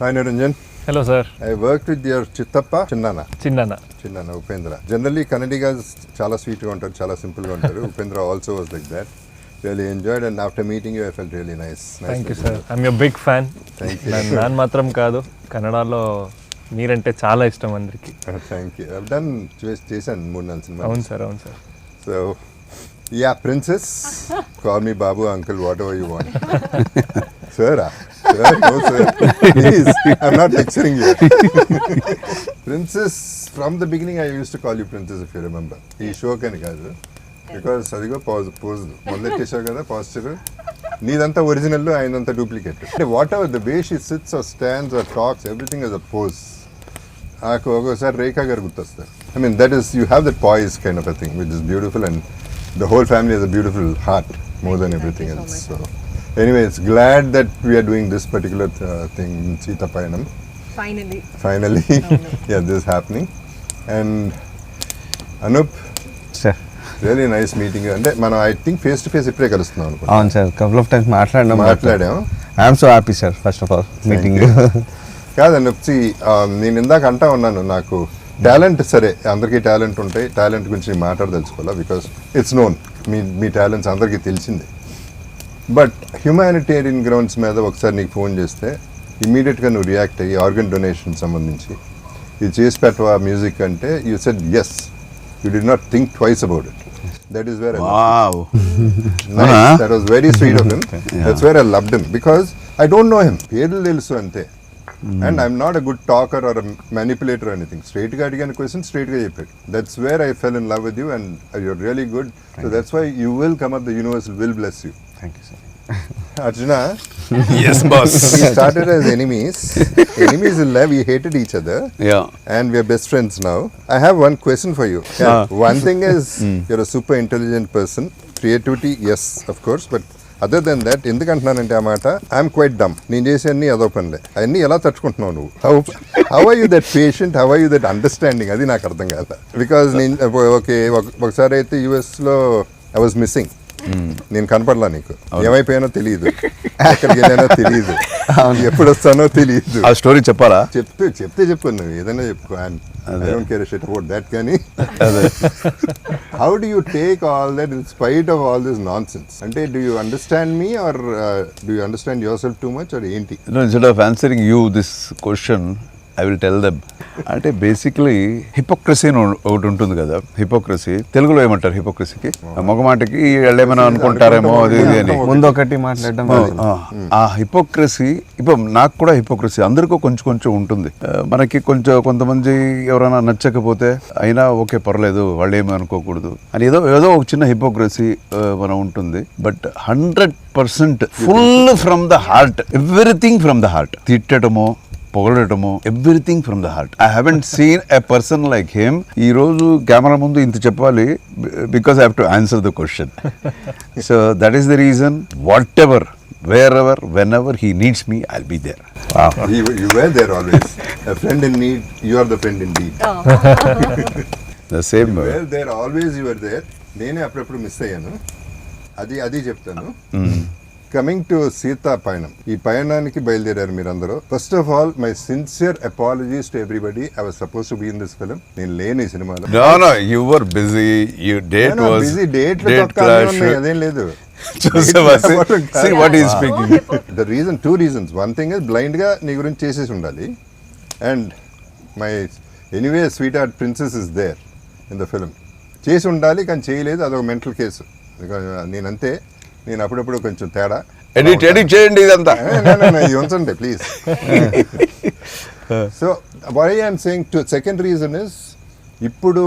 Hi Niranjan. Hello sir. I worked with your Chittappa, Chinnana, Upendra. Generally Kannadigas chala sweet ga untaru, chala simple ga untaru. Upendra also was like that. Really enjoyed, and after meeting you I felt really nice. Thank you sir. I'm your big fan. Thank you. ನಾನು మాత్రం కాదు, కన్నడలో మీరంటే చాలా ఇష్టం అందరికి. Thank you. I've done చేశాను 3-4 సినిమాలు. అవును sir. So yeah, princess, call me Babu, uncle, whatever you want. Sir, no sir, please, I'm not lecturing you. Princess, from the beginning I used to call you princess, if you remember. ఈ show కని కాదు, because అదిగో pose మొదలెట్టేసావు కదా posture, నీదంతా original, ఆయనంతా duplicate. Whatever the way she sits or stands or talks, everything is a pose. నాకు ఒక్కోసారి రేఖా గారు గుర్తొస్తారు. I mean, that is, you have that poise kind of a thing, which is beautiful, and the whole family has a beautiful heart more than everything else. So anyway, it's glad that we are doing this particular thing in Sita Payanam. Finally. Yeah, this is happening. And Anup, sir, really nice meeting you. And మనం I think face to face ఇప్పుడే కలుస్తున్నాం అనుకుంటా. అవును sir, couple of times మాట్లాడాం. I am so happy sir, first of all meeting you. కాదండి, నేను ఇందాక అంటా ఉన్నాను, నాకు టాలెంట్, సరే అందరికీ టాలెంట్ ఉంటాయి, టాలెంట్ గురించి మాట్లాడదలుచుకోవాలా, బికాస్ ఇట్స్ నోన్, మీ టాలెంట్స్ అందరికీ తెలిసిందే. బట్ హ్యూమానిటేరియన్ గ్రౌండ్స్ మీద ఒకసారి నీకు ఫోన్ చేస్తే ఇమీడియట్గా నువ్వు రియాక్ట్ అయ్యి ఆర్గన్ డొనేషన్ సంబంధించి ఇది చేసి పెట్టవా మ్యూజిక్ అంటే, you said yes, you did not think twice about it. That is where that was very sweet of him. That's where I loved him, because I don't know him, పేర్లు తెలుసు అంతే. And I'm not a good talker or a manipulator or anything. Straight ga adigana question, straight ga cheppadu. That's where I fell in love with you, and you're really good. So that's why you will come up, the universe will bless you. Thank you sir. Arjuna, yes boss. We started as enemies in love, we hated each other. Yeah. And we are best friends now. I have one question for you. One thing is, you're a super intelligent person. Creativity, yes, of course, but other than that, ఎందుకంటున్నానంటే ఆ మాట, I'm quite డమ్. నేను చేసే అన్ని అదో పనిలే, అవన్నీ ఎలా తట్టుకుంటున్నావు నువ్వు? How are you that patient, how are you that understanding, అది నాకు అర్థం కాదు. బికాజ్ నేను ఒకసారి అయితే యూఎస్లో ఐ వాజ్ మిస్సింగ్, నేను కనపడలా, నీకు ఏమైపోయానో తెలియదు, ఎక్కడికి వెళ్ళానో తెలియదు, ఎప్పుడు వస్తానో తెలియదు. ఆ స్టోరీ చెప్పాలా? చెప్తే చెప్పు, నువ్వు ఏదైనా చెప్పుకో, I don't care a shit about that, కానీ how do you take all that in spite of all this nonsense? అంటే do you understand me, or do you understand yourself too much, or ఏంటి? No, instead of answering you this question, I will tell them. అంటే basically hypocrisy అని ఒకటి ఉంటుంది కదా. Hypocrisy తెలుగులో ఏమంటారు? హిపోక్రసీకి మొగమాటకి వాళ్ళు ఏమైనా అనుకుంటారేమో అది అని ముందు ఒకటి మాట్లాడడం. ఆ హిపోక్రసీ, ఇప్పుడు నాకు కూడా హిపోక్రసీ అందరికీ కొంచెం ఉంటుంది. మనకి కొంతమంది ఎవరైనా నచ్చకపోతే అయినా ఓకే పర్లేదు, వాళ్ళు ఏమీ అనుకోకూడదు అని ఏదో ఒక చిన్న హిపోక్రసీ మనం ఉంటుంది. But 100% full from the heart, everything from the heart. తిట్టడమో పొగడటము, everything from the heart. I haven't seen a person like him. ఈ రోజు కెమెరా ముందు ఇంత చెప్పాలి, because I have to answer the question. So that is the reason. Whatever, wherever, whenever he needs me, I'll be there. Wow. You were there always. A friend in need, you are the friend indeed. The same way. You were there always, you were there. నేనే అప్పుడప్పుడు miss అయ్యాను, అది చెప్తాను. Coming to Sita పయనం, ఈ పయనానికి బయలుదేరారు మీరందరూ. First of all, my sincere apologies to everybody. I was suppose to be in this film. నేను లేని ఈ సినిమాలో. No, you were busy. Your date was busy. Date clash. అదేం లేదు. See what he is speaking. The reason, 2 reasons. One thing is, blind గా నీ గురించి చేసేసి ఉండాలి. And my anyway sweetheart princess is there in the film. చేసి ఉండాలి కానీ చేయలేదు, అదొక మెంటల్ కేసు. నేనంతే, నేను అప్పుడప్పుడు కొంచెం తేడా. ఎడిట్ చేయండి ఇదంతా, ఇది ఉంచండి please. So why I'm saying to, second reason is, ఇప్పుడు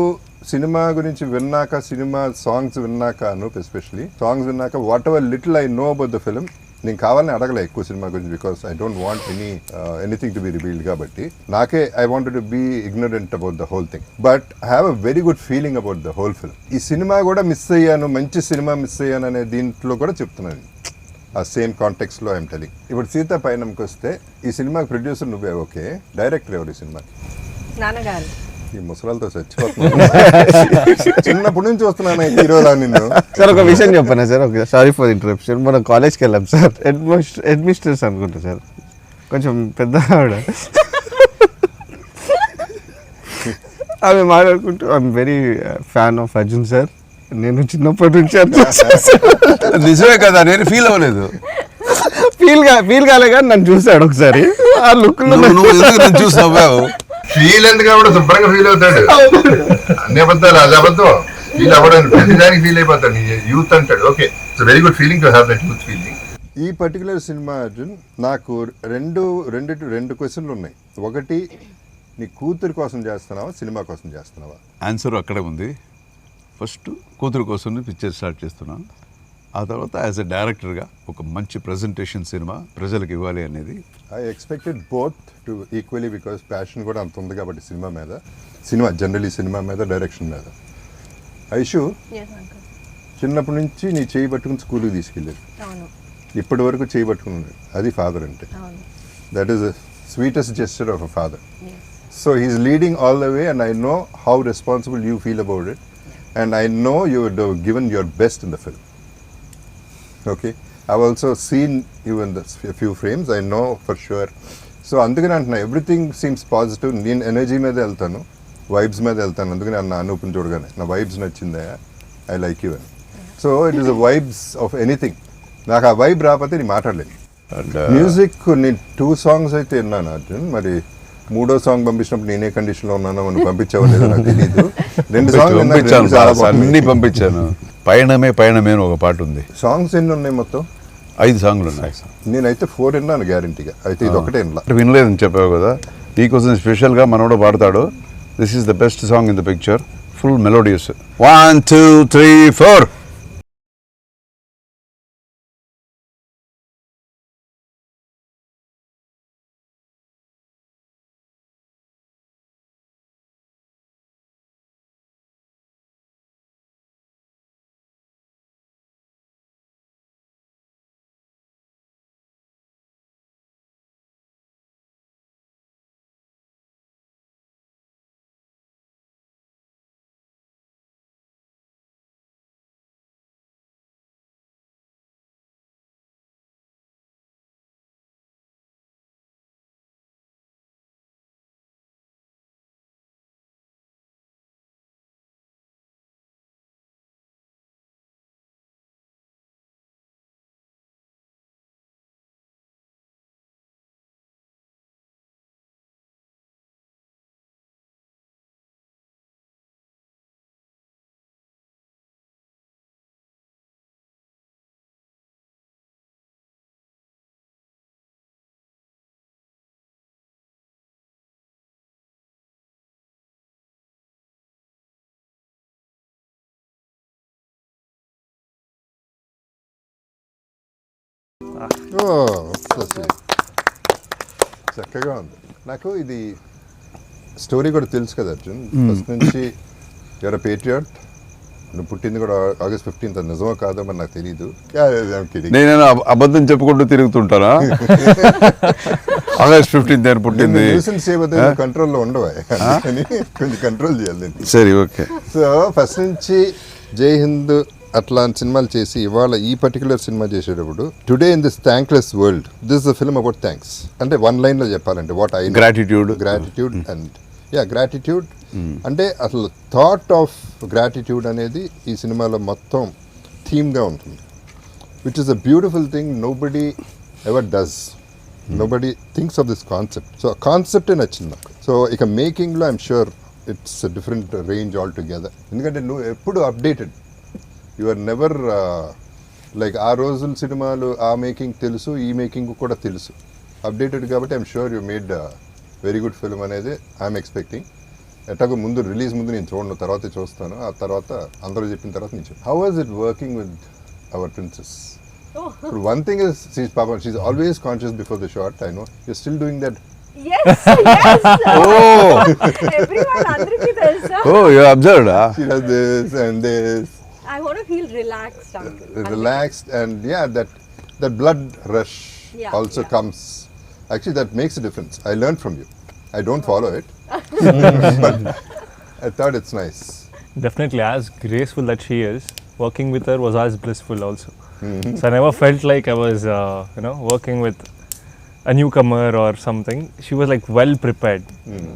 సినిమా గురించి విన్నాక, సినిమా సాంగ్స్ విన్నాక, అనూప్ ఎస్పెషలీ సాంగ్స్ విన్నాక, whatever little I know about the film, నేను కావాలని అడగలే ఎక్కువ సినిమా గురించి, because I don't want anything to be revealed. కాబట్టి నాకే I wanted to be ignorant about the whole thing, but I have a very good feeling about the whole film. ఈ cinema కూడా మిస్ అయ్యాను, మంచి సినిమా మిస్ అయ్యాను అనే దీంట్లో కూడా చెప్తున్నాను. ఆ సేమ్ కాంటెక్స్లో ఐఎమ్ టెలింగ్. ఇప్పుడు సీతా పయనంకి వస్తే, ఈ సినిమాకి ప్రొడ్యూసర్ నువ్వే, ఓకే, డైరెక్టర్ ఎవరు ఈ సినిమాకి? నాన్నగారు. ఈ ముసలాలతో చచ్చిపోతున్నాను, చిన్నప్పటి నుంచి వస్తున్నాను హీరోలా నిన్ను. సార్ ఒక విషయం చెప్పనా సార్, సారీ ఫర్ ఇంటరప్షన్. మనం కాలేజ్కి వెళ్ళాం సార్, హెడ్ మిస్ట్రెస్ అనుకుంటా సార్, కొంచెం పెద్ద ఆవిడ. ఆమె మాట్లాడుకుంటూ I'm very fan of Arjun sir, నేను చిన్నప్పటి నుంచి నిజమే కదా, నేను ఫీల్ అవ్వలేదు. ఫీల్ కాలే కానీ నన్ను చూసాడు ఒకసారి. ఆ లుక్ నువ్వు ఎందుకు నన్ను చూసి నవ్వావు? ఫీల్ ఎందుకు అవ్వడు, శుభ్రంగా ఫీల్ అవుతాడు. అన్ని అబద్ధాలు, అది అబద్ధం. ఫీల్ అవ్వడానికి ప్రతిదానికి ఫీల్ అయిపోతాడు. యూత్ అంటాడు. Okay, it's very good feeling to have that youth feeling. ఈ పర్టికులర్ సినిమా అర్జున్ నాకు రెండు క్వశ్చన్లు ఉన్నాయి. ఒకటి, నీ కూతురు కోసం చేస్తున్నావా, సినిమా కోసం చేస్తున్నావా? ఆన్సర్ అక్కడే ఉంది. ఫస్ట్ కూతురు కోసం పిక్చర్ స్టార్ట్ చేస్తున్నాను. ఆ తర్వాత యాజ్ ఎ డైరెక్టర్గా ఒక మంచి ప్రజెంటేషన్ సినిమా ప్రజలకు ఇవ్వాలి అనేది. I expected both to equally, because passion కూడా అంత ఉంది కాబట్టి సినిమా జనరలీ సినిమా మీద, డైరెక్షన్ మీద. ఐషు, చిన్నప్పటి నుంచి నీ చేయి పట్టుకుని స్కూల్కి తీసుకెళ్ళేది, ఇప్పటి వరకు చేయి పట్టుకున్నాడు. అది ఫాదర్ అంటే. That is the sweetest gesture of a father. So he is leading all the way and I know how responsible you feel about it and I know you would have given your best in the film. Okay, I've also seen you in a few frames, I know for sure. So అందుకని అంటున్నా, everything seems positive. నేను energy మీద వెళ్తాను, vibes మీద వెళ్తాను. అందుకని అన్న అనూపుని చూడగానే నా వైబ్స్ నచ్చిందా, ఐ లైక్ యూ అని. So it is the vibes of anything. నాకు ఆ వైబ్ రాకపోతే నేను మాట్లాడలేను. మ్యూజిక్ నేను 2 songs అయితే విన్నాను అర్జున్. మరి 3వ సాంగ్ పంపించినప్పుడు నేనే కండిషన్లో ఉన్నానో మనం పంపించావో లేదో నాకు తెలియదు. 2 songs అన్ని పంపించాను. పయనమే పయనమే అని ఒక పాట ఉంది. సాంగ్స్ ఎన్ని ఉన్నాయి మొత్తం? 5 సాంగ్లు ఉన్నాయి. నేనైతే 4 విన్నాను గ్యారంటీగా. అయితే ఇది ఒకటే వినలా. వినలేదని చెప్పావు కదా, నీకోసం స్పెషల్గా మనోడు పాడతాడు. This is the best song in the picture, full melodious. 1 2 3 4. చక్కగా ఉంది. నాకు ఇది స్టోరీ కూడా తెలుసు కదా అర్జున్, ఫస్ట్ నుంచి. Your a Patriot. నువ్వు పుట్టింది కూడా August 15th, అది నిజమో కాదో మరి నాకు తెలీదు. నేను అబద్ధం చెప్పుకుంటూ తిరుగుతుంటానా? August 15th అని పుట్టింది. కంట్రోల్లో ఉండవా, కొంచెం కంట్రోల్ చేయాలి. సరే, ఓకే. సో ఫస్ట్ నుంచి జై హింద్ అట్లాంటి సినిమాలు చేసి ఇవాళ ఈ పర్టికులర్ సినిమా చేసేటప్పుడు, today in this thankless world, this is the film about thanks. అంటే 1 line లో చెప్పాలంటే what I gratitude and gratitude. అంటే అసలు థాట్ ఆఫ్ గ్రాటిట్యూడ్ అనేది ఈ సినిమాలో మొత్తం థీమ్గా ఉంటుంది, which is a beautiful thing. Nobody ever does, nobody thinks of this concept. So ఆ కాన్సెప్టే నచ్చింది నాకు. సో ఇక మేకింగ్లో I'm sure it's different range all together. ఎందుకంటే నువ్వు ఎప్పుడు updated, you are never like ఆ రోజుల సినిమాలు ఆ మేకింగ్ తెలుసు, ఈ మేకింగ్ కూడా తెలుసు, అప్డేటెడ్. కాబట్టి I'm sure you made very good film అనేది ఐఎమ్ ఎక్స్పెక్టింగ్. ఎట్లాగో ముందు రిలీజ్ ముందు నేను చూడను, తర్వాత చూస్తాను. ఆ తర్వాత అందరూ చెప్పిన తర్వాత నేను చూస్తాను. How was it working with our princess? ఇప్పుడు one thing is she's always conscious before the shot. I know you're still doing that. Yes. Oh. Everyone అందరికీ తెలుసా? Oh, you observed, huh? She does this and this. I want to feel relaxed, uncle. Relaxed, and yeah, that blood rush also yeah. comes. Actually, that makes a difference. I learned from you. I don't follow it, but I thought it's nice. Definitely, as graceful that she is, working with her was as blissful also. So I never felt like I was, working with a newcomer or something, she was like well prepared.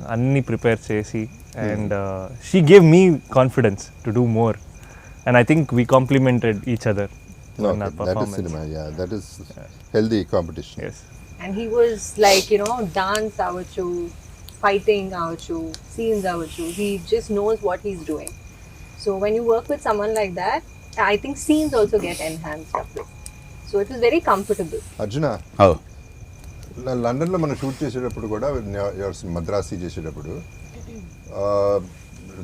Anni prepare chesi, and she gave me confidence to do more. And I think we complemented each other in our that is performance. cinema. Yeah, that is healthy competition. Yes. And he was like, you know, dance avachu, fighting avachu, scenes avachu. He just knows what he's doing. So when you work with someone like that, I think scenes also get enhanced a bit. So it was very comfortable. Arjuna Oh. లండన్లో మనం shoot చేసేటప్పుడు కూడా మద్రాసి చేసేటప్పుడు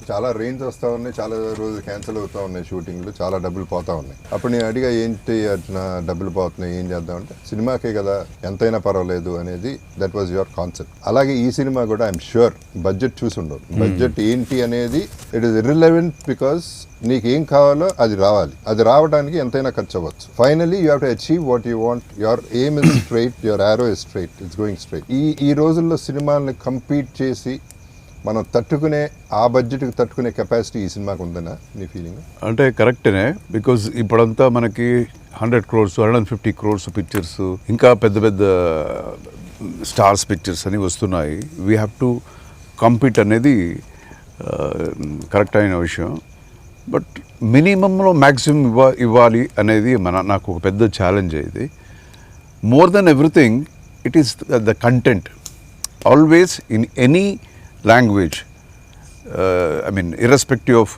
చాలా range వస్తూ ఉన్నాయి, చాలా రోజులు క్యాన్సిల్ అవుతూ ఉన్నాయి షూటింగ్లు, చాలా డబ్బులు పోతూ ఉన్నాయి. అప్పుడు నేను అడిగా ఏంటి అర్జున డబ్బులు పోతున్నాయి ఏం చేద్దాం అంటే సినిమాకే కదా ఎంతైనా పర్వాలేదు అనేది దట్ వాజ్ యువర్ కాన్సెప్ట్. అలాగే ఈ సినిమా కూడా ఐఎమ్ ష్యూర్ బడ్జెట్ చూసి ఉండవు. బడ్జెట్ ఏంటి అనేది ఇట్ ఈస్ ఇర్రిలెవెంట్ బికాస్ నీకు ఏం కావాలో అది రావాలి, అది రావడానికి ఎంతైనా ఖర్చు అవ్వచ్చు. Finally you have to achieve what you want. Your aim is straight, your arrow is straight, it's going straight. ఈ రోజుల్లో సినిమాల్ని కంపీట్ చేసి మనం తట్టుకునే ఆ బడ్జెట్కి తట్టుకునే కెపాసిటీ ఈ సినిమాకు ఉందనా నీ ఫీలింగ్? అంటే కరెక్టేనే, బికాజ్ ఇప్పుడంతా మనకి 100 crores 150 crores పిక్చర్స్, ఇంకా పెద్ద పెద్ద స్టార్స్ పిక్చర్స్ అని వస్తున్నాయి. వీ హ్యావ్ టు కంపీట్ అనేది కరెక్ట్ అయిన విషయం. బట్ మినిమంలో మ్యాక్సిమం ఇవ్వాలి అనేది నాకు ఒక పెద్ద ఛాలెంజ్ ఇది. More than everything it is the content. Always in any language, I mean irrespective of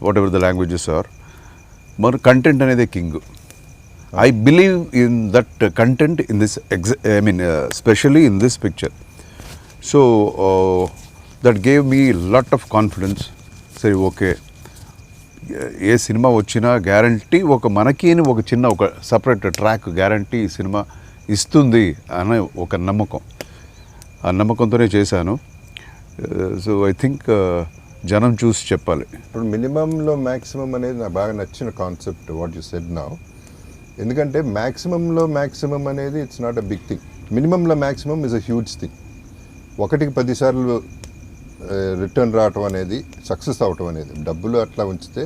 whatever the languages are, more content another king. I believe in that content in this especially in this picture. So that gave me a lot of confidence. Say okay, A cinema వచ్చినా guarantee ఒక మనకి అని ఒక చిన్న ఒక separate track guarantee cinema ఇస్తుంది అనే ఒక నమ్మకం. ఆ నమ్మకంతోనే చేశాను. సో ఐ థింక్ జనం చూసి చెప్పాలి. ఇప్పుడు మినిమంలో మ్యాక్సిమం అనేది నాకు బాగా నచ్చిన concept what you said now. ఎందుకంటే మ్యాక్సిమంలో మ్యాక్సిమం అనేది it's not a big thing. మినిమంలో maximum is a huge thing. 1కి 10 సార్లు రిటర్న్ రావటం అనేది, సక్సెస్ అవటం అనేది, డబ్బులు అట్లా ఉంచితే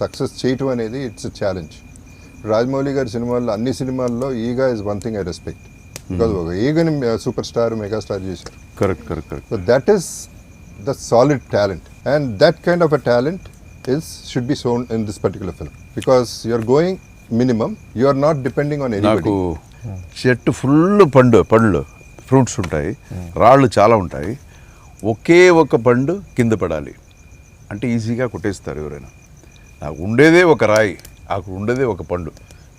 సక్సెస్ చేయటం అనేది ఇట్స్ అ ఛాలెంజ్. రాజమౌళి గారి సినిమాల్లో అన్ని సినిమాల్లో Eega is one thing I respect. Because ఒక ఈగని సూపర్ స్టార్ మెగాస్టార్ చేశారు. Correct. So that is the solid talent and that kind of a talent should be shown in this particular film because you're going minimum, you are not depending on anybody. నాకు చెట్టు full పండ్లు fruits ఉంటాయి, రాళ్ళు చాలా ఉంటాయి. ఒకే ఒక పండు కింద పడాలి అంటే ఈజీగా కొట్టేస్తారు ఎవరైనా. నాకు ఉండేదే ఒక రాయి, నాకు ఉండేదే ఒక పండు,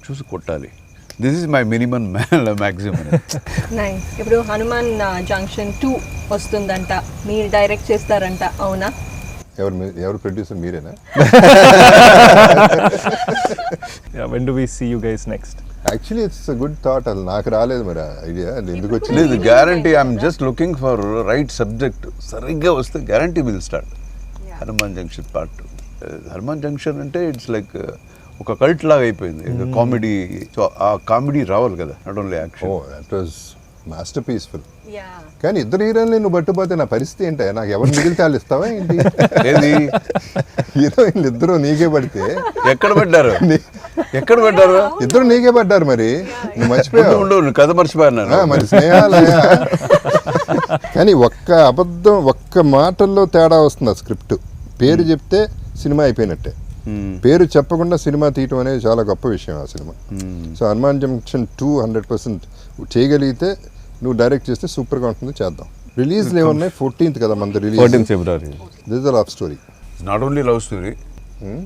చూసి కొట్టాలి. This is my minimum maximum. Nice. ఇప్పుడు హనుమాన్ జంక్షన్ 2 వస్తుందంట, మీరు డైరెక్ట్ చేస్తారంట, అవునా? ఎవరు ప్రొడ్యూసర్ మీరేనా? Yeah, when do we see you guys next? Actually it's a good thought. అది నాకు రాలేదు మరి ఐడియా, ఎందుకు వచ్చింది? లేదు guarantee, I'm just looking for right subject. సరిగ్గా వస్తే guarantee will start. Hanuman junction part 2. Hanuman junction అంటే ఇట్స్ లైక్ ఒక కల్ట్ లాగా అయిపోయింది, కామెడీ. సో ఆ కామెడీ రావాలి కదా, not only action. That was master peaceful. Yeah. కానీ ఇద్దరు హీరోయిన్లు నువ్వు పట్టుపోతే నా పరిస్థితి ఏంటి? నాకు ఎవరు మిగిలితే వాళ్ళు ఇస్తావా ఏంటి? ఏది హీరోయిన్లు ఇద్దరు నీకే పడితే ఎక్కడ పడ్డారు? ఎక్కడ పడ్డారు? ఇద్దరు నీకే పడ్డారు. మరి నువ్వు మర్చిపోయావు. ఉండు కథ మర్చిపోయాను. మరి స్నేహాలయా. కానీ ఒక్క అబద్ధం, ఒక్క మాటల్లో తేడా వస్తుంది ఆ స్క్రిప్ట్. పేరు చెప్తే సినిమా అయిపోయినట్టే. పేరు చెప్పకుండా సినిమా తీయటం అనేది చాలా గొప్ప విషయం ఆ సినిమా. సో హనుమాన్ జంక్షన్ 2 100% చేయగలిగితే నువ్వు డైరెక్ట్ చేస్తే సూపర్గా ఉంటుంది, చేద్దాం. రిలీజ్లు ఏమున్నాయి? 14th కదా మన release. 14th February. This is a love story. Not only love story,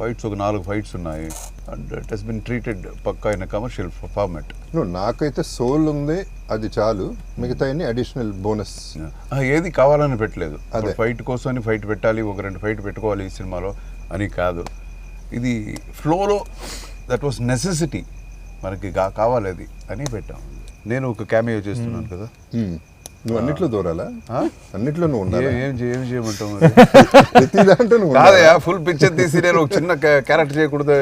fights ఒక 4 ఫైట్స్ ఉన్నాయి. And it has been treated పక్కా ఇన్ కమర్షియల్ ఫార్మాట్. నాకైతే సోల్ ఉంది, అది చాలు. మిగతా అన్ని అడిషనల్ బోనస్. ఏది కావాలని పెట్టలేదు. అదే. ఫైట్ కోసం ఫైట్ పెట్టాలి, ఒక 2 ఫైట్ పెట్టుకోవాలి ఈ సినిమాలో అని కాదు. ఇది ఫ్లోలో దట్ వాస్ నెసెసిటీ, మనకి కావాలి అది అని పెట్టాం. నేను ఒక క్యామియో చేస్తున్నాను కదా. నువ్వు అన్నిట్లో దూరాలా? అన్నిట్లో నువ్వు ఉండాలి. ఏం చేయమంటావు మరి? ప్రతి దాంట్లో నువ్వు కాదయా, ఫుల్ పిక్చర్ తీసి నేను ఒక చిన్న క్యారెక్టర్ చేయకూడదు.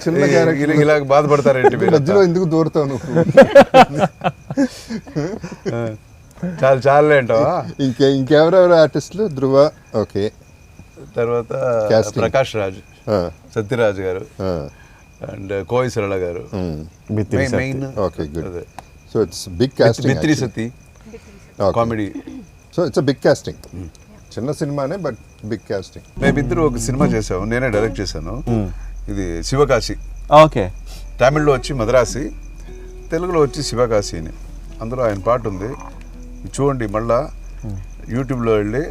చిన్న character? ఇలా బాధపడతారేంటి మీరు? మధ్యలో ఎందుకు దూరుతావు నువ్వు? చాలే అంటావా? ఇంకెవరెవరు ఆర్టిస్టులు? ధృవ, ఓకే. తర్వాత Casting. ప్రకాష్ రాజ్, సత్యరాజ్ గారు, అండ్ కోయి సరళ గారు. Main okay, good. So it's big casting. మిత్రి సతి comedy. So it's big casting. చిన్న సినిమానే బట్ బిగ్ కాస్టింగ్. మేమిద్దరు ఒక సినిమా చేసాము, నేనే డైరెక్ట్ చేశాను. ఇది శివకాశి. ఓకే. తమిళ్లో వచ్చి మద్రాసి, తెలుగులో వచ్చి శివకాశి అని. అందులో ఆయన పాట ఉంది, చూడండి మళ్ళా యూట్యూబ్లో వెళ్ళి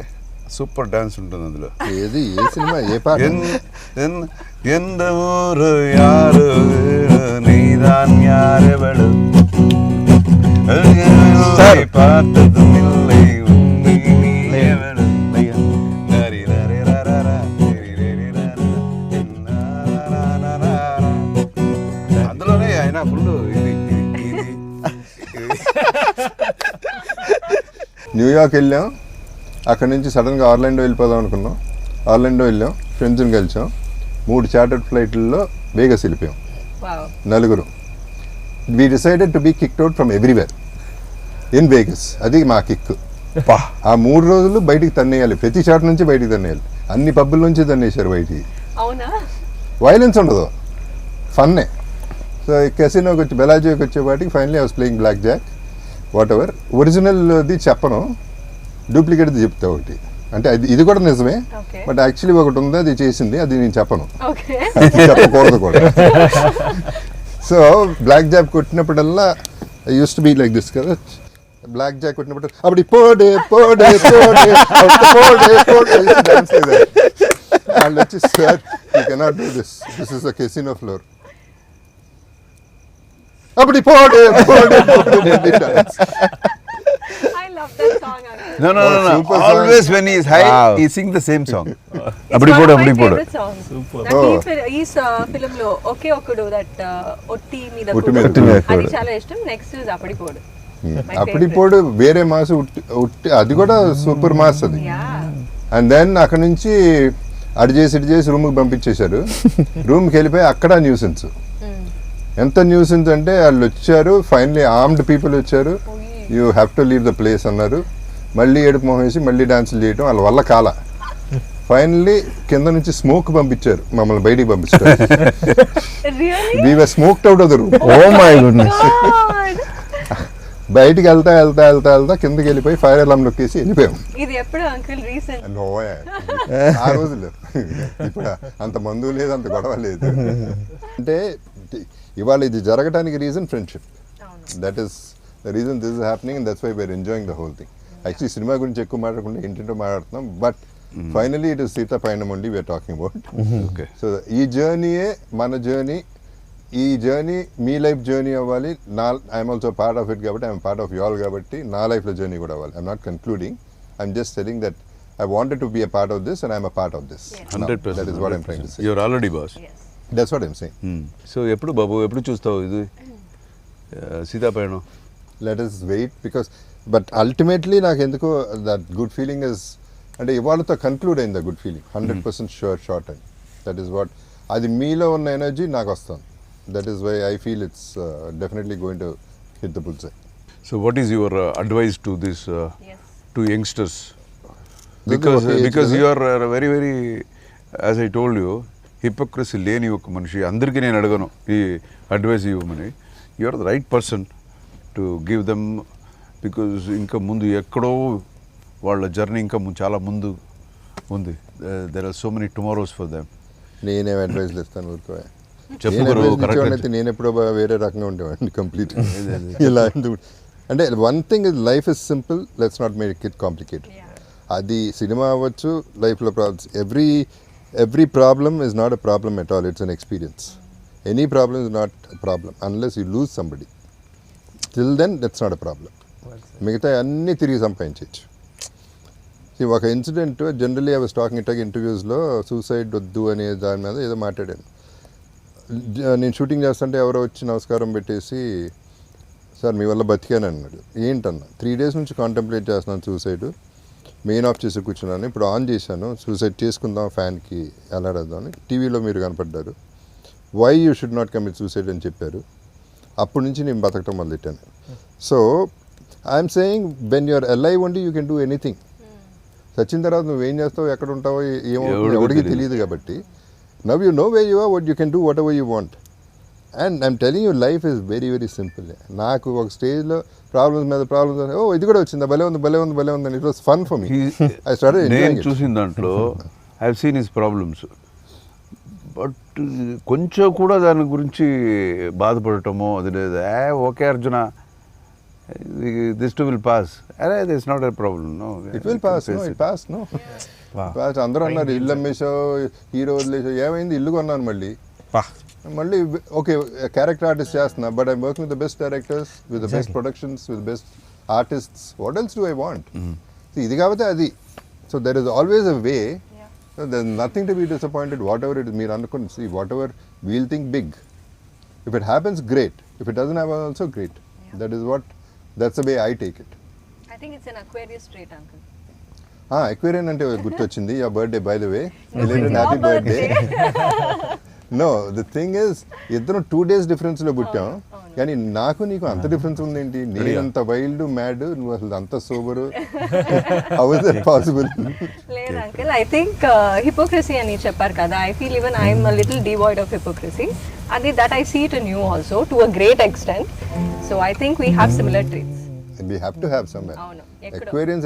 సూపర్ డాన్స్ ఉంటుంది అందులో. ఏది ఏ సినిమా ఏ పాట? எந்த ஊரு யாரு நீதான் யாரெவளு பார்த்ததும் இல்லை உண்மை நீயவளு. అందులోనే ఆయన ఫుల్ ఇది న్యూయార్క్ వెళ్ళాం, అక్కడి నుంచి సడన్గా ఆర్లాండో వెళ్ళిపోదాం అనుకున్నాం. ఆర్లాండో వెళ్ళాం, ఫ్రెండ్స్ని కలిసాం, 3 చార్టర్డ్ ఫ్లైట్లలో వేగస్ వెళ్ళిపోయాం, Wow. నలుగురు. We decided to be kicked out from everywhere in Vegas. అది మా కిక్. ఆ 3 రోజులు బయటికి తన్నేయాలి, ప్రతి చాట్ నుంచి బయటికి తన్నేయాలి. అన్ని పబ్బుల నుంచి తన్నేశారు బయటికి. అవునా? వైలెన్స్ ఉండదు, ఫన్నే. సో కెసినోకి వచ్చి బెలాజోకి వచ్చేపాటికి finally I was playing blackjack. Whatever, ఒరిజినల్ది చెప్పను, డూప్లికేట్ది చెప్తా ఒకటి. అంటే ఇది కూడా నిజమే, Okay. బట్ యాక్చువల్లీ ఒకటి ఉంది, అది చేసింది, అది నేను చెప్పను, Okay. చెప్పకూడదు కూడా. సో బ్లాక్ జాక్ కొట్టినప్పుడల్లా used to be like this కదా. బ్లాక్ జాక్ కొట్టినప్పుడు అప్పుడు పోడే పోడే పోడే పోడే పోడే డాన్స్ చేయాలి. వాళ్ళు వచ్చి sir you cannot do this, this is a casino floor. అప్పుడు పోడే పోడే పోడే dance. I love that song. Uncle. No. Super song. Always when he is high, Wow. he sing the same song. It's అప్పుడు one పోడు, of my అప్పుడు పోడు. favorite songs. Super. నాకు Oh. ఈ film లో ఒకే ఒకడు that ఒట్టి మీద ఒట్టి కుడు. మీద ఒట్టి మీద అది కుడు. చాలా ఇష్టం. నెక్స్ట్ ఇస్ అప్పడిపోడు. My అప్పుడు favorite. ఇప్పుడు వేరే మాస్ ఉట్టి అది కూడా సూపర్ మాస్ అది. Yeah. అండ్ దెన్ అక్కడ నుంచి అటు చేసి రూమ్కి పంపించేశారు. రూమ్కి వెళ్ళిపోయి అక్కడ న్యూసెన్స్. ఎంత న్యూసెన్స్ అంటే వాళ్ళు వచ్చారు, ఫైనలీ ఆర్మ్డ్ పీపుల్ వచ్చారు, you have to leave the place అన్నారు. మళ్ళీ ఏడుపు మొహం వేసి మళ్ళీ డాన్సులు చేయడం వాళ్ళ వల్ల కాల. ఫైనల్లీ కింద నుంచి స్మోక్ పంపించారు, మమ్మల్ని బయటికి పంపించారు. Really? We were smoked out of the room. Oh my goodness. God. బయటికి వెళ్తా కిందకి వెళ్ళిపోయి ఫైర్ అలారం నొక్కేసి వెళ్ళిపోయాం. ఇది ఎప్పుడు అంకుల్ రీసెంట్? నోయా. ఆ రోజులు ఇప్పుడు అంత మందు లేదు, అంత గొడవ లేదు. అంటే ఇవాళ ఇది జరగడానికి reason friendship. That is the reason this is happening and that's why we're enjoying the whole thing. Actually cinema గురించి ఎక్కువ మాట్లాడకుండా ఏంటంటో మాట్లాడుతున్నాం, but finally it is Seetha Payanam only we're talking about. Okay. So ఈ జర్నీయే మన జర్నీ. ఈ జర్నీ మీ లైఫ్ జర్నీ అవ్వాలి. I'm also part of it కాబట్టి I'm part of you all కాబట్టి నా లైఫ్లో జర్నీ కూడా అవ్వాలి. I'm not concluding, I'm just telling that I wanted to be a part of this and I'm a part of this. 100%. That is what I'm trying to say. You're already boss. That's what I'm saying. So ఎప్పుడు బాబు ఎప్పుడు చూస్తావు ఇది సీతాపయణం? Let us wait because but ultimately నాకు ఎందుకో that good feeling is అంటే ఇవాళతో conclude అయింది. Good feeling 100% short time. That is what, అది మీలో ఉన్న ఎనర్జీ నాకు వస్తుంది. That is why I feel it's definitely going to hit the bullseye. So what is your advice to this Yes. To youngsters? ఒక age because కదా. You are very very as I told you, hypocrisy లేని ఒక మనిషి. అందరికీ నేను అడగను ఈ advice ఇవ్వమని. You are the right person to give them. Because ఇంకా ముందు ఎక్కడో వాళ్ళ జర్నీ ఇంకా చాలా ముందు ఉంది. There are so many tomorrows for them. నేనేం అడ్వైజ్లు ఇస్తాను ఊరుకో. చెప్పు గురు, correct. అయితే నేను ఎప్పుడో వేరే రకంగా ఉండేవాడిని కంప్లీట్. ఇలా ఎందుకు అంటే one thing is life is simple, let's not make it complicated. అది సినిమా అవ్వచ్చు, లైఫ్లో problems. Every problem is not a problem at all, it's an experience. Any problem is not a problem unless you lose somebody. Till then that's not a problem. మిగతా అన్నీ తిరిగి సంపాదించవచ్చు. ఒక incident generally I was talking it ఇంటర్వ్యూస్లో suicide వద్దు అనే దాని మీద ఏదో మాట్లాడాను. నేను షూటింగ్ చేస్తుంటే ఎవరో వచ్చి నమస్కారం పెట్టేసి, సార్ మీ వల్ల బతికాను అన్నాడు. ఏంటన్నా, 3 days నుంచి కాంటెంప్లేట్ చేస్తున్నాను సూసైడ్, మెయిన్ ఆఫ్ చేసి కూర్చున్నాను, ఇప్పుడు ఆన్ చేశాను సూసైడ్ చేసుకుందాం ఫ్యాన్కి ఎలాడేద్దామని, టీవీలో మీరు కనపడ్డారు, why you should not commit suicide అని చెప్పారు. అప్పటి నుంచి నేను బతకటం మొదలెట్టాను. So I'm saying when you're alive only you can do anything. చచ్చిన తర్వాత నువ్వేం చేస్తావు, ఎక్కడ ఉంటావో ఏమో ఎవరికి తెలియదు. కాబట్టి now you know way you are, what you can do whatever you want. And I'm telling you life is very very simple. నాకు ఒక స్టేజ్లో ప్రాబ్లమ్స్ మీద ప్రాబ్లమ్స్, ఓ ఇది కూడా వచ్చిందా, భలే ఉంది అని. It was fun for me. I started నేను చూసిన దాంట్లో I have seen his problems, but కొంచెం కూడా దాని గురించి బాధపడటమో అది లేదు. Okay Arjuna, this too will pass, అరే this not a problem. No, it will pass. No, it pass. No, pass. అందరూ అన్నారు ఇల్లు అమ్మేసావు, హీరో వదిలేసావు. ఏమైంది, ఇల్లు కొన్నాను మళ్ళీ ఓకే క్యారెక్టర్ ఆర్టిస్ట్ చేస్తున్నా, but I'm working with the best directors, with the best productions, with best artists. What else do I want? ఇది కాబట్టి అది. So there is always a way. There is nothing to be disappointed whatever it is. మీరు అనుకుని see whatever we'll think big. If it happens great, if it doesn't happen also great. That is what, that's the way I take it. I think it's an Aquarius trait, uncle. Aquarian అంటే గుర్తొచ్చింది. Your birthday by the way, belated happy birthday. No, the thing is ఇద్దరం 2 days difference లో పుట్టాం, కానీ నాకు నీకు అంత difference ఉందేంటి? నేనంత వైల్డ్ మ్యాడ్, నువ్వు అసలు అంత sober. How is that possible? లేదు అంకుల్, ఐ థింక్ హిపోక్రసీ అని చెప్పారు కదా. I feel even I'm a little devoid of hypocrisy. అది that I see it in you also to a great extent. So I think we have similar traits. We have to have some. అవును, ఎక్కడో Aquarians.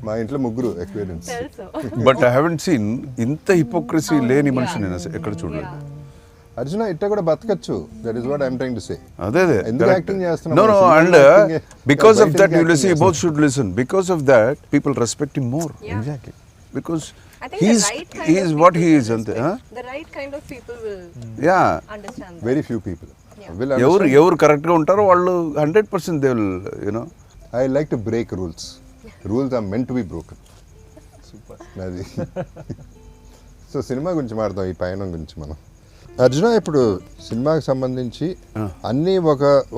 మా ఇంట్లో ముగ్గురు Aquarians. తెలుసు. But I haven't seen ఇంత hypocrisy లేని మనిషి నేను ఎక్కడ చూడలేదు. అర్జున ఇట్ట కూడా బతకచ్చు. That is what I'm trying to say. అదే ఎందుకు యాక్టింగ్ చేస్తున్నావు? No and because of that you see both should listen. Because of that people respect him more. Exactly, because I think he is what he is. అంతే. The right kind of people will yeah, understand that. Very few people will ఎవరు కరెక్ట్గా ఉంటారో వాళ్ళు 100% they will you know. I like to break rules. Rules are meant to be broken. Super. అది. So cinema గురించి మాట్లాడదాం, ఈ పయనం గురించి మనం. అర్జున, ఇప్పుడు సినిమాకి సంబంధించి అన్నీ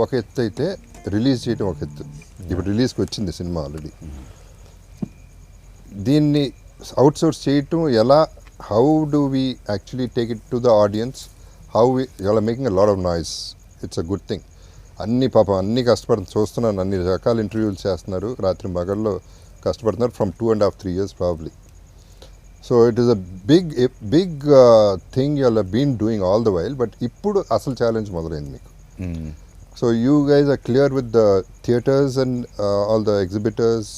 ఒక ఎత్తు అయితే రిలీజ్ చేయడం ఒక ఎత్తు. ఇప్పుడు రిలీజ్కి వచ్చింది సినిమా ఆల్రెడీ. దీన్ని అవుట్ సోర్స్ చేయటం ఎలా? How do we actually take it to the audience? How you are making a lot of noise. It's a good thing. అన్ని కష్టపడుతుంది చూస్తున్నాను. అన్ని రకాల ఇంటర్వ్యూలు చేస్తున్నారు, రాత్రి మగల్లో కష్టపడుతున్నారు from 2.5-3 years probably. So it is a big thing you all been doing all the while. But ఇప్పుడు అసలు ఛాలెంజ్ మొదలైంది మీకు. So you guys are clear with the theatres and all the exhibitors.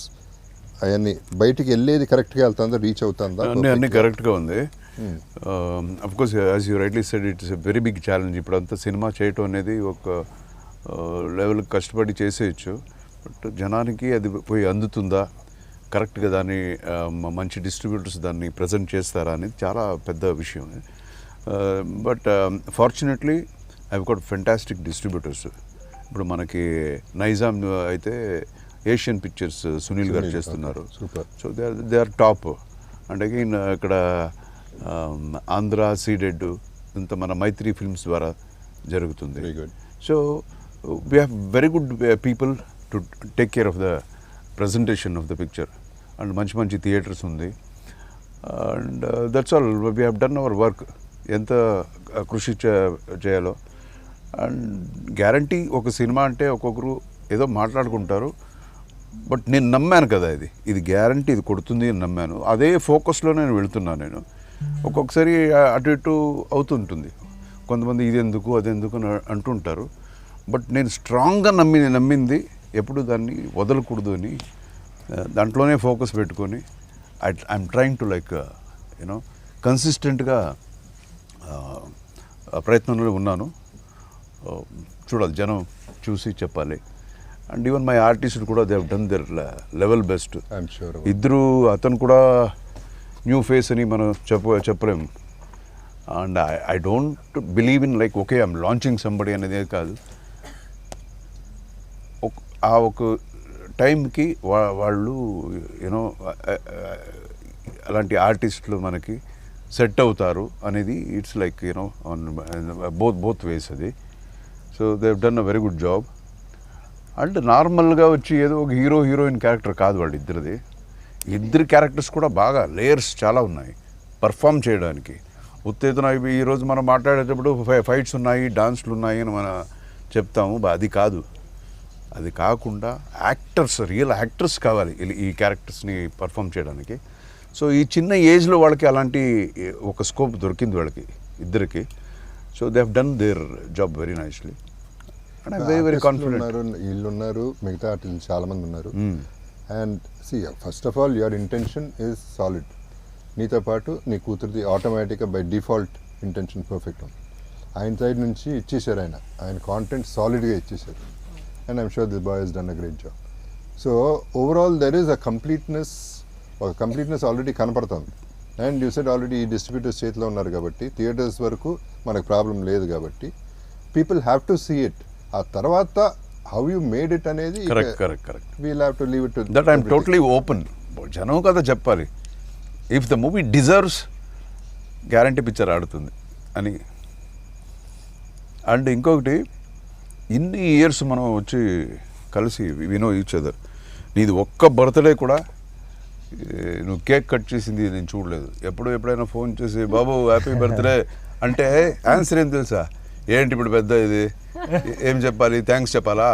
అవన్నీ బయటికి వెళ్ళేది కరెక్ట్గా వెళ్తుందా, రీచ్ అవుతుందా? అన్నీ కరెక్ట్గా ఉంది. Of course as you rightly said, it's a very big challenge. ఇప్పుడు అంతా సినిమా చేయటం అనేది ఒక లెవెల్ కష్టపడి చేసేయచ్చు. బట్ జనానికి అది పోయి అందుతుందా, కరెక్ట్గా దాన్ని మంచి డిస్ట్రిబ్యూటర్స్ దాన్ని ప్రజెంట్ చేస్తారా అనేది చాలా పెద్ద విషయం. But fortunately I got fantastic distributors. ఇప్పుడు మనకి నైజాం అయితే ఏషియన్ పిక్చర్స్ సునీల్ గారు చేస్తున్నారు. So they are top. And again ఇక్కడ ఆంధ్ర సీడెడ్ ఇంత మన మైత్రి ఫిల్మ్స్ ద్వారా జరుగుతుంది. So we have very good people to take care of the presentation of the picture. And మంచి మంచి థియేటర్స్ ఉంది. And that's all, we have done our work. ఎంత కృషి చేయాలో. అండ్ గ్యారంటీ ఒక సినిమా అంటే ఒక్కొక్కరు ఏదో మాట్లాడుకుంటారు, బట్ నేను నమ్మాను కదా ఇది గ్యారంటీ ఇది కొడుతుంది అని నమ్మాను. అదే ఫోకస్లో నేను వెళుతున్నాను. నేను ఒక్కొక్కసారి అటు ఇటు అవుతుంటుంది. కొంతమంది ఇది ఎందుకు అదెందుకు అని అంటుంటారు. బట్ నేను స్ట్రాంగ్గా నమ్మింది ఎప్పుడు దాన్ని వదలకూడదు అని దాంట్లోనే ఫోకస్ పెట్టుకొని I'm trying to like you know కన్సిస్టెంట్గా ప్రయత్నంలో ఉన్నాను. చూడాలి, జనం చూసి చెప్పాలి. అండ్ ఈవెన్ మై ఆర్టిస్ట్ కూడా they have done their level best. ఇద్దరు, అతను కూడా న్యూ ఫేస్ అని మనం చెప్పలేము. And I don't believe in like okay I'm launching somebody అనేది కాదు. ఆ ఒక టైంకి వాళ్ళు యూనో అలాంటి ఆర్టిస్టులు మనకి సెట్ అవుతారు అనేది it's like you know on both ways అది. So they have done a very good job. And నార్మల్గా వచ్చి ఏదో ఒక హీరోయిన్ క్యారెక్టర్ కాదు వాళ్ళిద్దరిది. ఇద్దరు క్యారెక్టర్స్ కూడా బాగా లేయర్స్ చాలా ఉన్నాయి పర్ఫామ్ చేయడానికి. ఉత్తేజన ఈరోజు మనం మాట్లాడేటప్పుడు ఫైట్స్ ఉన్నాయి, డాన్స్లు ఉన్నాయి అని మనం చెప్తాము. అది కాదు. అది కాకుండా యాక్టర్స్, రియల్ యాక్టర్స్ కావాలి ఈ క్యారెక్టర్స్ని పర్ఫామ్ చేయడానికి. సో ఈ చిన్న ఏజ్లో వాళ్ళకి అలాంటి ఒక స్కోప్ దొరికింది వాళ్ళకి ఇద్దరికి. So they have done their job very nicely and I very very confident. ఉన్నారు, వీళ్ళు ఉన్నారు, మిగతా ఆర్టిస్టులు చాలా మంది ఉన్నారు. And see first of all your intention is solid. నీతో పాటు నీ కూతురిది ఆటోమేటిక్గా బై డిఫాల్ట్ ఇంటెన్షన్ పర్ఫెక్ట్ ఉంది. ఆయన సైడ్ నుంచి ఇచ్చేసారు, ఆయన కాంటెంట్ సాలిడ్గా ఇచ్చేసారు. And I'm sure this boy he's done a great job. So overall there is a completeness, ఒక కంప్లీట్నెస్ ఆల్రెడీ కనపడుతుంది. అండ్ యూ సెడ్ ఆల్రెడీ ఈ డిస్ట్రిబ్యూటర్స్ చేతిలో ఉన్నారు కాబట్టి థియేటర్స్ వరకు మనకు ప్రాబ్లం లేదు కాబట్టి people have to see it. ఆ తర్వాత హౌ యూ మేడ్ ఇట్ అనేది correct we'll have to leave it to that I'm totally open. జనం కదా చెప్పాలి. If the movie deserves guarantee picture ఆడుతుంది అని. అండ్ ఇంకొకటి, ఇన్ని ఇయర్స్ మనం వచ్చి కలిసి వినో ఈచ్ అదర్. నీది ఒక్క బర్త్డే కూడా నువ్వు కేక్ కట్ చేసింది నేను చూడలేదు. ఎప్పుడైనా ఫోన్ చేసి బాబు హ్యాపీ బర్త్డే అంటే ఆన్సర్ ఏం తెలుసా? ఏంటి ఇప్పుడు పెద్ద ఇది, ఏం చెప్పాలి, థ్యాంక్స్ చెప్పాలా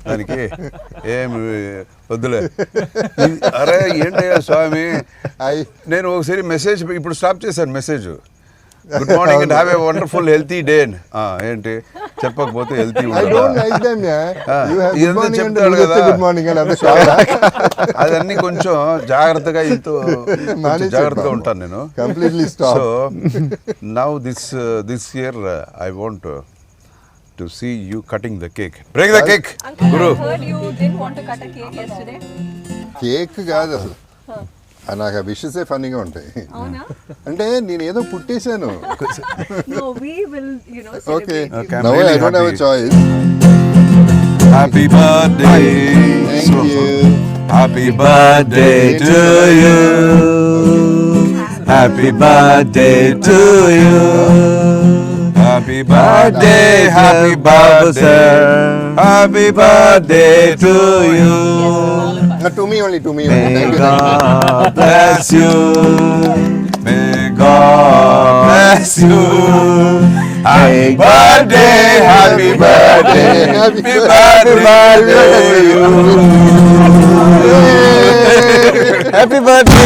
దానికి? ఏమి వద్దులే. అరే ఏంటయ్యా స్వామి, నేను ఒకసారి మెసేజ్ ఇప్పుడు స్టాప్ చేశాను. Message good morning and have a wonderful healthy day. ఏంటి చెప్పకపోతే హెల్తీ చెప్తాడు కదా. అదన్నీ కొంచెం జాగ్రత్తగా జాగ్రత్తగా ఉంటాను నేను. So now this year I want to see you cutting the cake. Break the cake, Uncle, Guru. I heard you didn't want to cut a cake yesterday. Cake కాదు అసలు, నాకు ఆ విషెసే ఫన్నీగా ఉంటాయి. అవునా? అంటే నేను ఏదో పుట్టేశాను. No, we will, you know, okay, celebrate you. Okay, I'm now really I don't have a happy. Choice. Happy birthday. Thank you. Happy birthday to you. Happy birthday to you. Happy birthday, happy birthday to you. To me only. May Thank you. God bless you. May God bless you. Happy birthday Happy birthday to you. Happy birthday.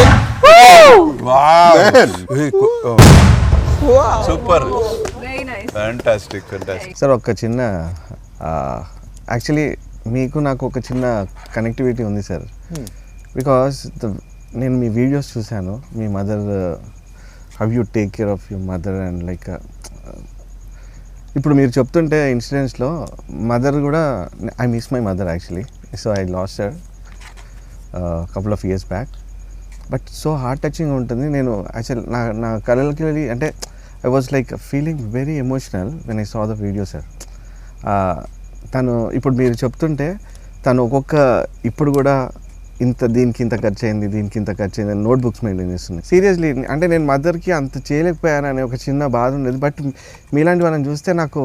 Wow. Man. Super. Very nice. Fantastic. Sir ఒక చిన్న actually మీకు నాకు ఒక చిన్న connectivity ఉంది sir. Because నేను మీ videos చూశాను, మీ mother how you take care of your mother and like ఇప్పుడు మీరు చెప్తుంటే ఇన్సిడెంట్స్లో మదర్ కూడా, I miss my mother actually. So I lost her couple of years back. But so heart touching ఉంటుంది. నేను యాక్చువల్ నా కళలకి వెళ్ళి అంటే I was like feeling very emotional when I saw the video sir. తను ఇప్పుడు మీరు చెప్తుంటే తను ఒక్కొక్క ఇప్పుడు కూడా దీనికి ఇంత ఖర్చు అయింది, దీనికి ఇంత ఖర్చు అయింది అని నోట్బుక్స్ మెయింటైన్ చేస్తుంది. సీరియస్లీ అంటే నేను మదర్కి అంత చేయలేకపోయాను అనే ఒక చిన్న బాధ ఉండేది. బట్ మీలాంటి వాళ్ళని చూస్తే నాకు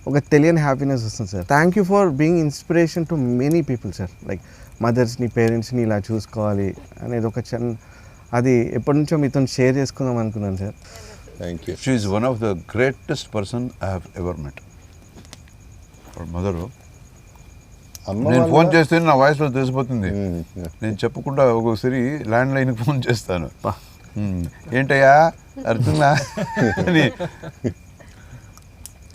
ఒక తెలియని హ్యాపీనెస్ వస్తుంది sir. Thank you for being inspiration to many people sir. Like మదర్స్ని, పేరెంట్స్ని ఇలా చూసుకోవాలి అనేది ఒక చిన్న, అది ఎప్పటి నుంచో మీతో షేర్ చేసుకుందాం అనుకున్నాను sir. Thank you. She is one of the greatest person I have ever met. Her mother. నేను ఫోన్ చేస్తే నా వాయిస్లో తెలిసిపోతుంది. నేను చెప్పకుండా ఒక్కొక్కసారి ల్యాండ్ లైన్కి ఫోన్ చేస్తాను. ఏంటయ్యా అర్థంగా అని.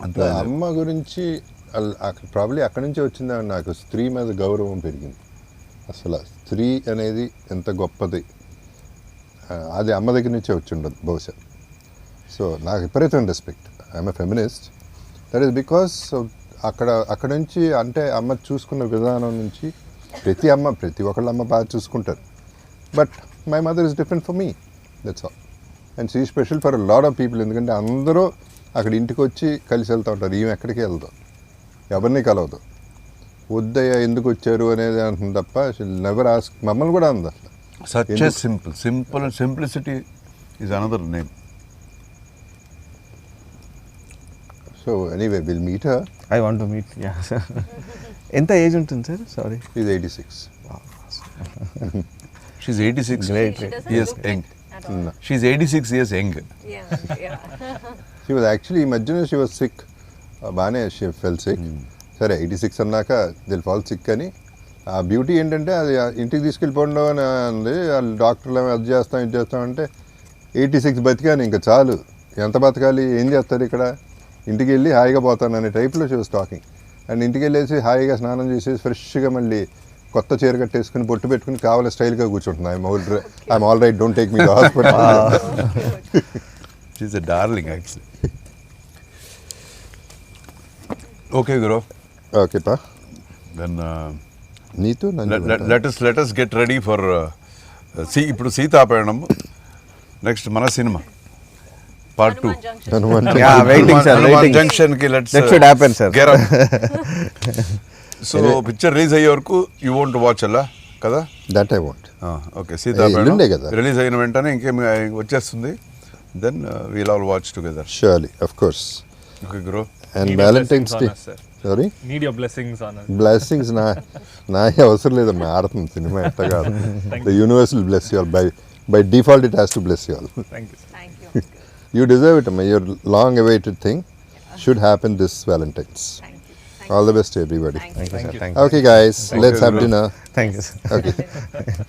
అంత అమ్మ గురించి ప్రాబ్లీ అక్కడి నుంచే వచ్చిందా నాకు స్త్రీ మీద గౌరవం పెరిగింది. అసలు స్త్రీ అనేది ఎంత గొప్పది అది అమ్మ దగ్గర నుంచే వచ్చి ఉండదు బహుశా. సో నాకు విపరీతమైన respect. I'm a feminist. That is because అక్కడ నుంచి అంటే అమ్మ చూసుకున్న విధానం నుంచి ప్రతి ఒక్కళ్ళ అమ్మ బాగా చూసుకుంటారు. But my mother is different for me, that's all. And she special for lot of people. ఎందుకంటే అందరూ అక్కడ ఇంటికి వచ్చి కలిసి వెళ్తూ ఉంటారు. ఈమె ఎక్కడికి వెళ్దాం, ఎవరిని కలవదు. వద్దయ్యా ఎందుకు వచ్చారు అనేది అంటుంది తప్ప నెవర్ ఆస్క్. మమ్మల్ని కూడా అంది అసలు. such a simple and simplicity is another name. So anyway, we'll meet her. I want to meet, yeah. ఎంత ఏజ్ ఉంటుంది sir? Sorry. She's 86. She's 86 Great. years young. She's 86 years young. Yeah. She was actually, imagine she was sick. బాగానే she fell sick. సరే 86 అన్నాక Dil fall sick అని. ఆ beauty ఏంటంటే అది ఇంటికి తీసుకెళ్ళిపోండి అని అంది. వాళ్ళు డాక్టర్లు అది చేస్తాం ఇది చేస్తామంటే 86 బతికాను ఇంకా చాలు. ఎంత బతకాలి, ఏం చేస్తారు ఇక్కడ, ఇంటికి వెళ్ళి హాయిగా పోతాను అనే టైప్లో షీ వాస్ టాకింగ్. అండ్ ఇంటికి వెళ్ళేసి హాయిగా స్నానం చేసేసి ఫ్రెష్గా మళ్ళీ కొత్త చీర కట్టేసుకుని బొట్టు పెట్టుకుని కావాలి స్టైల్గా కూర్చుంటున్నా. I'm all right, don't take me to hospital. She is a darling actually. Okay గురు, ఓకే పా, దెన్ నీతో let us get ready for ఇప్పుడు సీతాపయణం. నెక్స్ట్ మన cinema part 2 Hanuman Junction. Yeah, waiting, sir, waiting. Junction కి That should happen, sir. So picture release అయ్యే వరకు you want watch అలా కదా? That I want. ఓకే, ఎల్లుండే సీతాపయణం కదా. రిలీజ్ అయిన వెంటనే ఇంకేం వచ్చేస్తుంది. Then we'll all watch together. Surely, of course. Okay గురు, and Need your Valentine's blessings day, on us, sir. Sorry, Need your blessings on us. Blessings నా అవసరం లేదమ్మా, ఆడుతుంది సినిమా ఎట్ట కాదు. The universe will bless you all, by default it has to bless you all. Thank you, sir. Thank you. You deserve it, amma. Your long awaited thing should happen this Valentine's. Thank you. All the best to everybody. Thank Thank you, sir. you. Thank you. Okay guys, let's have Guru. dinner. Thank you, sir. Okay. you.